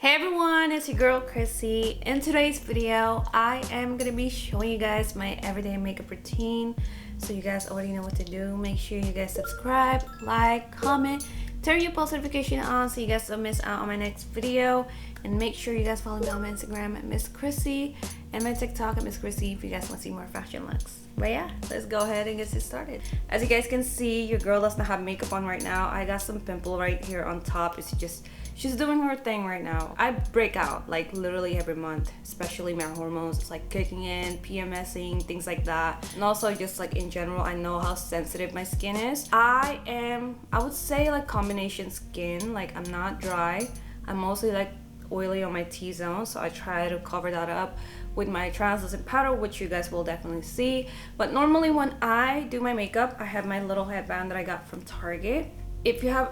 Hey everyone, it's your girl Chrissy. In today's video, I am gonna be showing you guys my everyday makeup routine. So you guys already know what to do. Make sure you guys subscribe, like, comment, turn your post notification on so you guys don't miss out on my next video. And make sure you guys follow me on my Instagram at Mscrisssy and my TikTok at Mscrisssy if you guys want to see more fashion looks. But yeah, let's go ahead and get this started. As you guys can see, your girl does not have makeup on right now. I got some pimple right here on top. It's just, she's doing her thing right now. I break out like literally every month, especially my hormones. It's like kicking in, PMSing, things like that. And also just like in general, I know how sensitive my skin is. I would say like combination skin. Like I'm not dry. I'm mostly like oily on my T-zone, so I try to cover that up with my translucent powder, which you guys will definitely see. But normally when I do my makeup, I have my little headband that I got from Target. If you have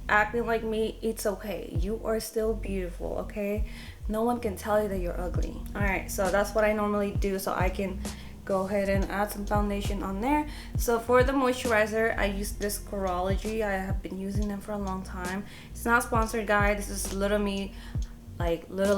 acne like me, it's okay. You are still beautiful, okay? No one can tell you that you're ugly. All right, so that's what I normally do, so I can go ahead and add some foundation on there. So for the moisturizer, I use this Corology. I have been using them for a long time. It's not sponsored, guys. This is literally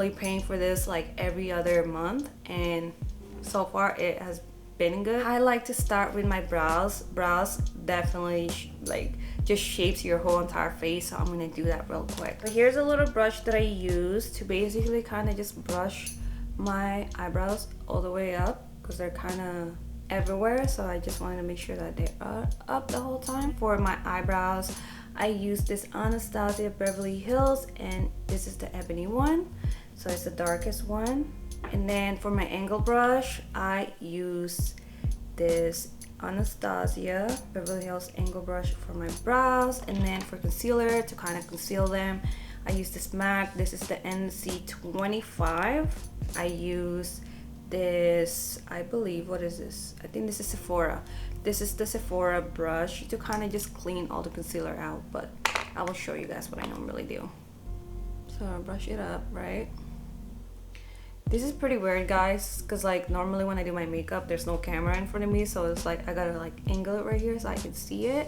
paying for this like every other month, and so far it has been good. I like to start with my brows. Brows definitely like just shapes your whole entire face, so I'm gonna do that real quick. So here's a little brush that I use to basically kind of just brush my eyebrows all the way up because they're kind of everywhere, so I just wanted to make sure that they are up the whole time. For my eyebrows, I use this Anastasia Beverly Hills, and this is the ebony one, so it's the darkest one. And then for my angle brush, I use this Anastasia Beverly Hills angle brush for my brows. And then for concealer, to kind of conceal them, I use this MAC. This is the NC25. I use this, I believe, what is this? I think this is Sephora. This is the Sephora brush to kind of just clean all the concealer out, but I will show you guys what I normally do. So I brush it up, right? This is pretty weird, guys, because like normally when I do my makeup, there's no camera in front of me, so it's like I gotta like angle it right here so I can see it.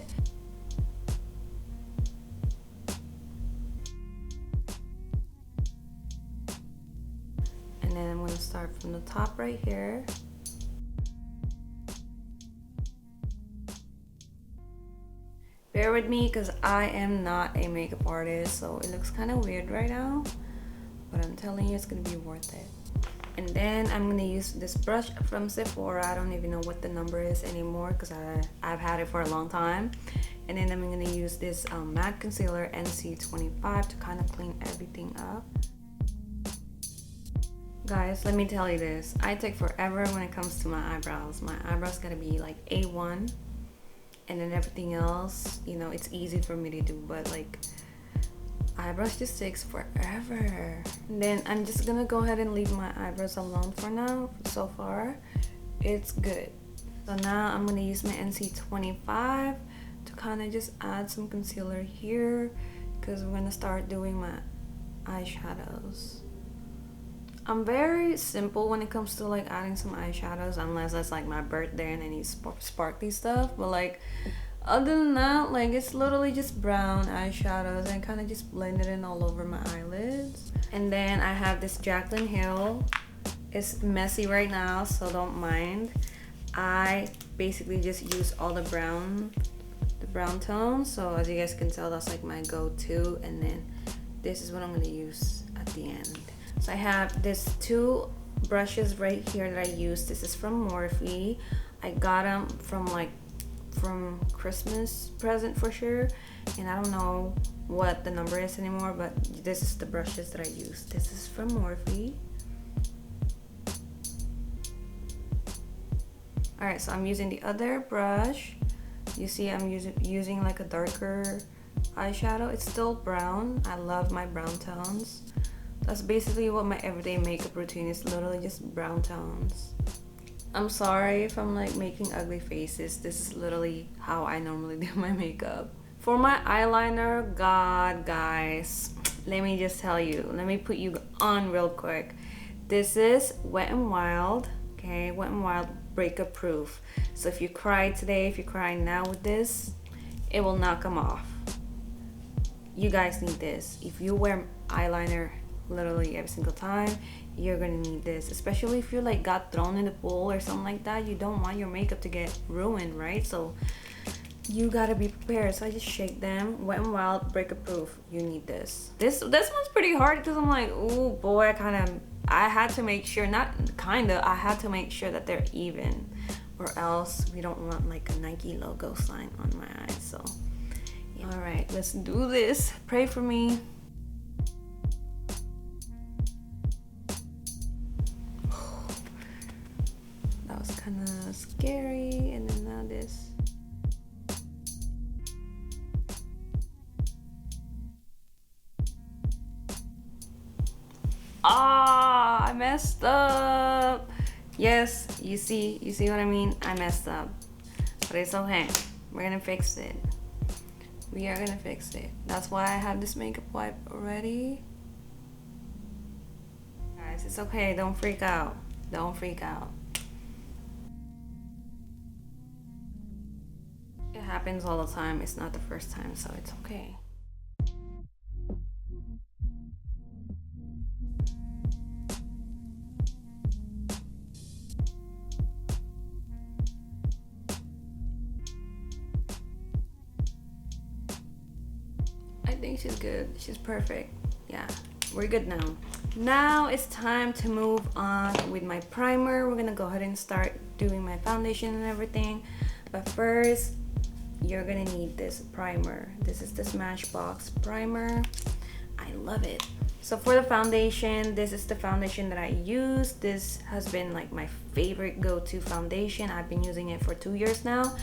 And then I'm gonna start from the top right here. Bear with me because I am not a makeup artist, so it looks kind of weird right now, but I'm telling you it's gonna be worth it. And then I'm gonna use this brush from Sephora. I don't even know what the number is anymore because I've had it for a long time. And then I'm gonna use this matte concealer NC25 to kind of clean everything up. Guys, let me tell you this. I take forever when it comes to my eyebrows. My eyebrows gotta be like A1. And then everything else, you know, it's easy for me to do, but like eyebrows just takes forever. And then I'm just gonna go ahead and leave my eyebrows alone for now. So far it's good. So now I'm gonna use my NC25 to kind of just add some concealer here because we're gonna start doing my eyeshadows. I'm very simple when it comes to like adding some eyeshadows, unless it's like my birthday and I need sparkly stuff. But like other than that, like it's literally just brown eyeshadows and kind of just blend it in all over my eyelids. And then I have this Jaclyn Hill. It's messy right now, so don't mind. I basically just use all the brown tones. So as you guys can tell, that's like my go-to. And then this is what I'm gonna use at the end. So I have this two brushes right here that I use. This is from Morphe. I got them from Christmas present for sure, and I don't know what the number is anymore, but this is the brushes that I use. This is from Morphe. All right, so I'm using the other brush. You see I'm using like a darker eyeshadow. It's still brown. I love my brown tones. That's basically what my everyday makeup routine is, literally just brown tones. I'm sorry if I'm like making ugly faces. This is literally how I normally do my makeup. For my eyeliner, God, guys, let me just tell you, let me put you on real quick. This is Wet n Wild, okay? Wet n Wild breakup proof. So if you cry today, if you cry now with this, it will not come off. You guys need this. If you wear eyeliner literally every single time, you're gonna need this, especially if you're like got thrown in the pool or something like that. You don't want your makeup to get ruined, right? So you gotta be prepared. So I just shake them. Wet n Wild breaker proof. You need this. This one's pretty hard because I'm like, oh boy, I had to make sure, I had to make sure that they're even, or else we don't want like a Nike logo sign on my eyes. So yeah. All right, let's do this. Pray for me. That was kind of scary. And then now this. Ah, I messed up. Yes, you see what I mean? I messed up. But it's okay. We're gonna fix it. We are gonna fix it. That's why I have this makeup wipe already. Guys, it's okay. Don't freak out. Don't freak out. It happens all the time. It's not the first time, so it's okay. I think she's good. She's perfect. Yeah, we're good now. Now it's time to move on with my primer. We're gonna go ahead and start doing my foundation and everything. But first, you're gonna need this primer. This is the Smashbox primer. I love it. So for the foundation, this is the foundation that I use. This has been like my favorite go-to foundation. I've been using it for 2 years now,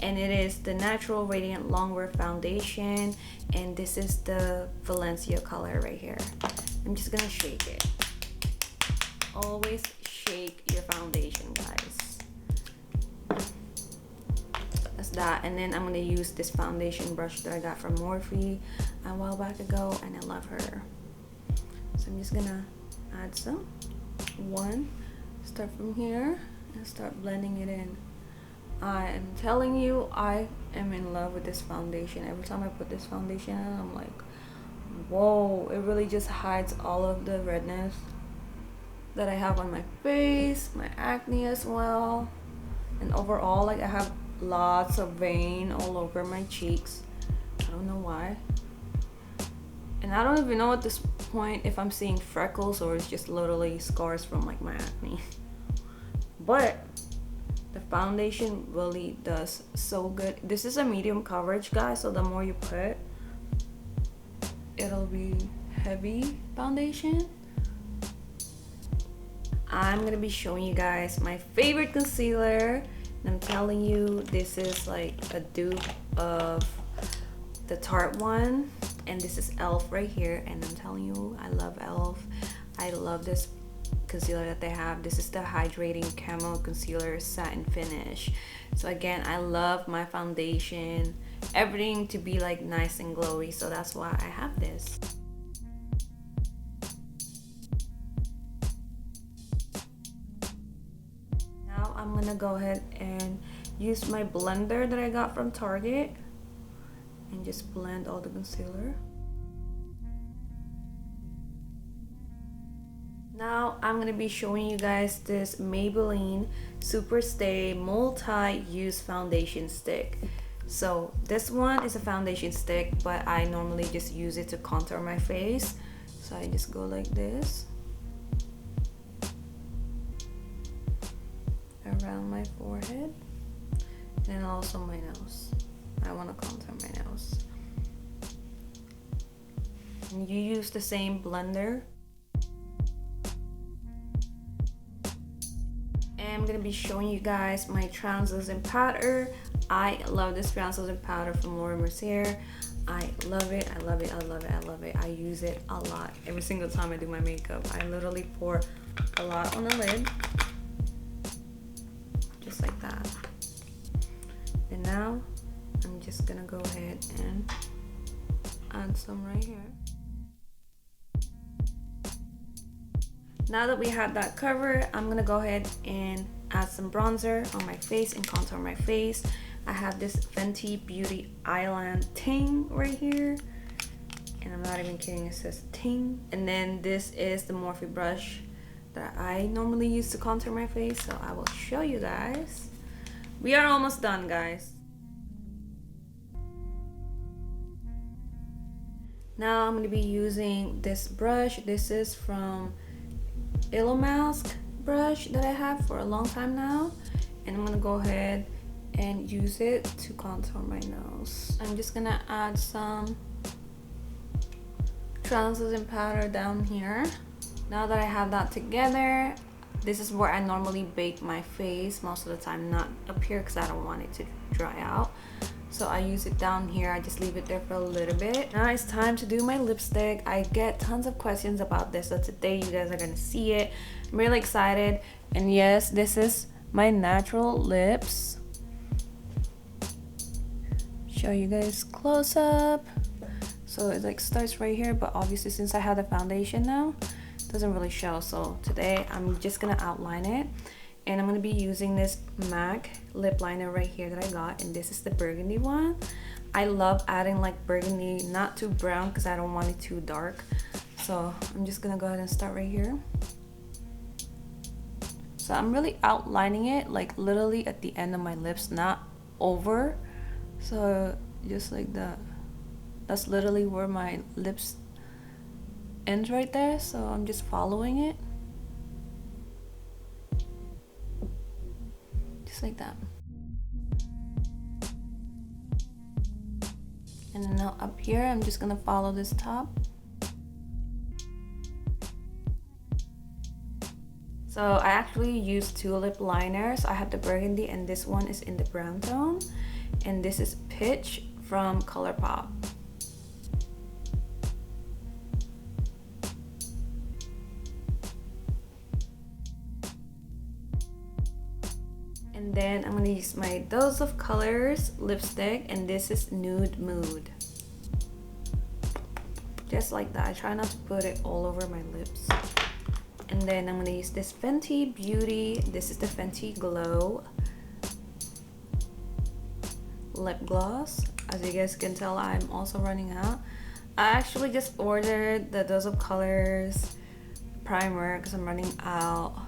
and it is the Natural Radiant Longwear Foundation, and this is the Valencia color right here. I'm just gonna shake it. Always shake your foundation, guys. That's that. And then I'm gonna use this foundation brush that I got from Morphe a while back ago, and I love her. So I'm just gonna add some. Start from here and start blending it in. I am telling you, I am in love with this foundation. Every time I put this foundation on, I'm like, whoa, it really just hides all of the redness that I have on my face, my acne as well. And overall, like I have lots of vein all over my cheeks. I don't know why. And I don't even know at this point if I'm seeing freckles or it's just literally scars from like my acne. But the foundation really does so good. This is a medium coverage, guys, so the more you put, it'll be heavy foundation. I'm gonna be showing you guys my favorite concealer, and I'm telling you, this is like a dupe of the Tarte one, and this is e.l.f. right here, and I'm telling you, I love e.l.f. I love this concealer that they have. This is the Hydrating Camo Concealer Satin Finish. So again, I love my foundation, everything to be like nice and glowy, so that's why I have this. Now I'm gonna go ahead and use my blender that I got from Target and just blend all the concealer. Now I'm gonna be showing you guys this Maybelline Super Stay Multi-Use Foundation Stick. So this one is a foundation stick, but I normally just use it to contour my face. So I just go like this around my forehead and also my nose. I want to contour my nose. And you use the same blender. I'm gonna be showing you guys my translucent powder. I love this translucent powder from Laura Mercier. I love it, I love it, I love it, I love it. I use it a lot every single time I do my makeup. I literally pour a lot on the lid, just like that. And now I'm just gonna go ahead and add some right here. Now that we have that covered, I'm gonna go ahead and add some bronzer on my face and contour my face. I have this Fenty Beauty Island Ting right here, And I'm not even kidding, it says ting. And then this is the Morphe brush that I normally use to contour my face, so I will show you guys. We are almost done, guys. Now I'm going to be using this brush. This is from Mask brush that I have for a long time now, and I'm going to go ahead and use it to contour my nose. I'm just going to add some translucent powder down here. Now that I have that together, this is where I normally bake my face most of the time, not up here because I don't want it to dry out. So I use it down here. I just leave it there for a little bit. Now it's time to do my lipstick. I get tons of questions about this, so today you guys are gonna see it. I'm really excited. And yes, this is my natural lips. Show you guys close up. So it like starts right here, but obviously since I have the foundation now, it doesn't really show. So today I'm just gonna outline it. And I'm going to be using this MAC lip liner right here that I got, and this is the burgundy one. I love adding like burgundy, not too brown because I don't want it too dark. So I'm just going to go ahead and start right here. So I'm really outlining it like literally at the end of my lips, not over. So just like that. That's literally where my lips ends right there. So I'm just following it. Like that. And then now up here I'm just gonna follow this top. So I actually used two lip liners. I have the burgundy and this one is in the brown tone, and this is Pitch from ColourPop. And then I'm going to use my Dose of Colors lipstick, and this is Nude Mood. Just like that. I try not to put it all over my lips. And then I'm going to use this Fenty Beauty. This is the Fenty Glow lip gloss. As you guys can tell, I'm also running out. I actually just ordered the Dose of Colors primer because I'm running out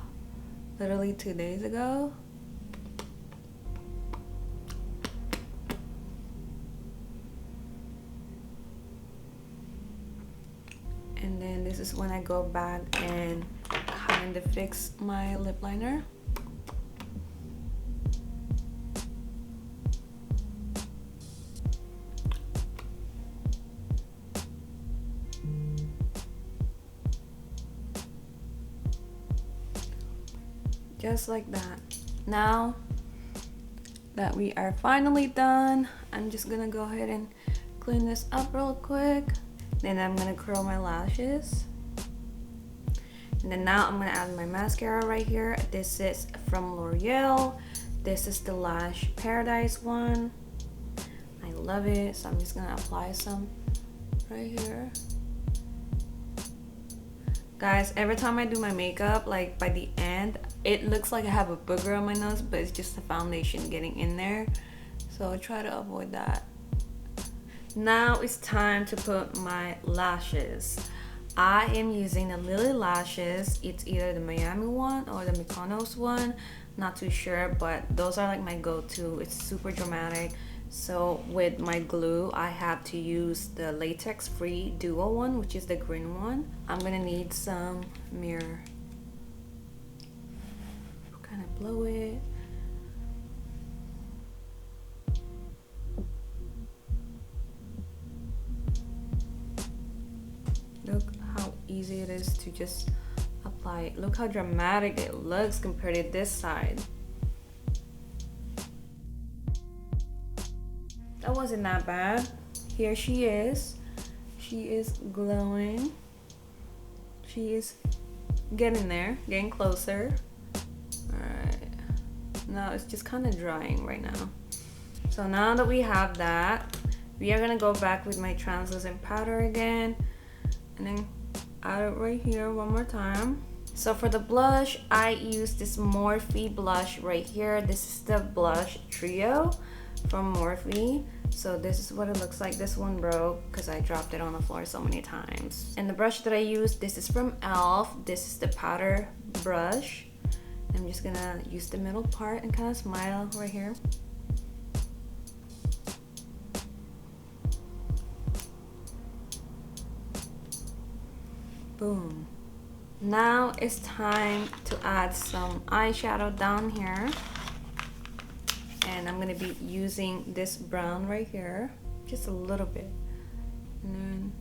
literally 2 days ago. And then this is when I go back and kind of fix my lip liner. Just like that. Now that we are finally done, I'm just gonna go ahead and clean this up real quick. Then I'm gonna curl my lashes. And then now I'm gonna add my mascara right here. This is from L'Oreal. This is the Lash Paradise one. I love it, so I'm just gonna apply some right here. Guys, every time I do my makeup, like by the end, it looks like I have a booger on my nose, but it's just the foundation getting in there. So I try to avoid that. Now it's time to put my lashes. I am using the Lily lashes. It's either the Miami one or the Mykonos one. Not too sure, but those are like my go-to. It's super dramatic. So with my glue, I have to use the latex-free duo one, which is the green one. I'm gonna need some mirror. Kind of blow it. Look how easy it is to just apply it. Look how dramatic it looks compared to this side. That wasn't that bad. Here she is. She is glowing. She is getting there, getting closer. Alright. Now it's just kind of drying right now. So now that we have that, we are gonna go back with my translucent powder again. And then add it right here one more time. So for the blush, I use this Morphe blush right here. This is the blush trio from Morphe. So this is what it looks like. This one broke because I dropped it on the floor so many times. And the brush that I use, this is from e.l.f. This is the powder brush. I'm just gonna use the middle part and kind of smile right here. Boom. Now it's time to add some eyeshadow down here. And I'm gonna be using this brown right here, just a little bit. And then,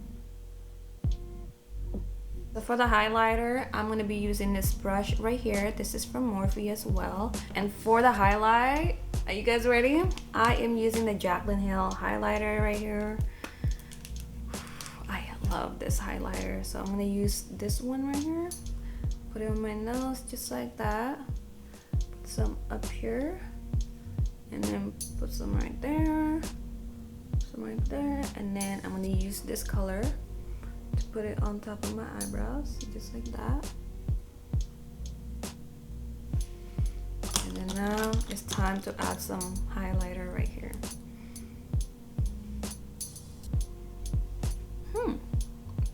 so for the highlighter, I'm gonna be using this brush right here. This is from Morphe as well. And for the highlight, are you guys ready? I am using the Jaclyn Hill highlighter right here. I love this highlighter, so I'm gonna use this one right here. Put it on my nose just like that. Put some up here. And then put some right there, some right there, and then I'm gonna use this color to put it on top of my eyebrows, just like that. And then now it's time to add some highlighter right here.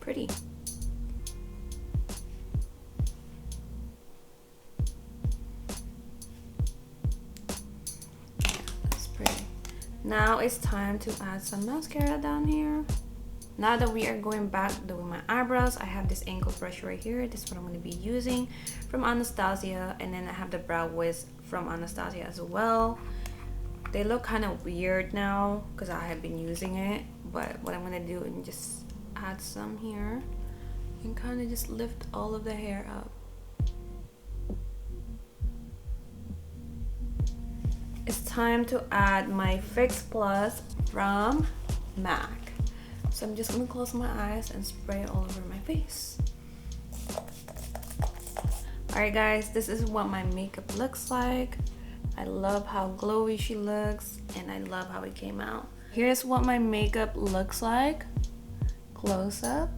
Pretty. Now it's time to add some mascara down here. Now that we are going back doing my eyebrows, I have this angle brush right here. This is what I'm going to be using from Anastasia, and then I have the brow wiz from Anastasia as well. They look kind of weird now because I have been using it, but what I'm going to do is just add some here and kind of just lift all of the hair up. It's time to add my Fix Plus from MAC. So I'm just gonna close my eyes and spray it all over my face. Alright guys, this is what my makeup looks like. I love how glowy she looks and I love how it came out. Here's what my makeup looks like. Close up.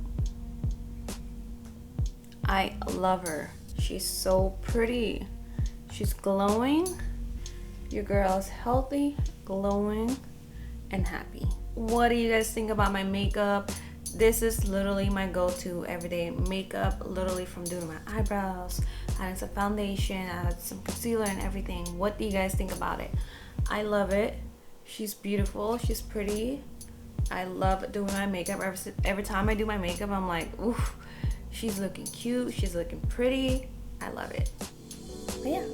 I love her. She's so pretty. She's glowing. Your girl is healthy, glowing, and happy. What do you guys think about my makeup? This is literally my go-to everyday makeup, literally from doing my eyebrows, adding some foundation, adding some concealer and everything. What do you guys think about it? I love it. She's beautiful, she's pretty. I love doing my makeup. Every time I do my makeup, I'm like, ooh, she's looking cute, she's looking pretty. I love it. But yeah.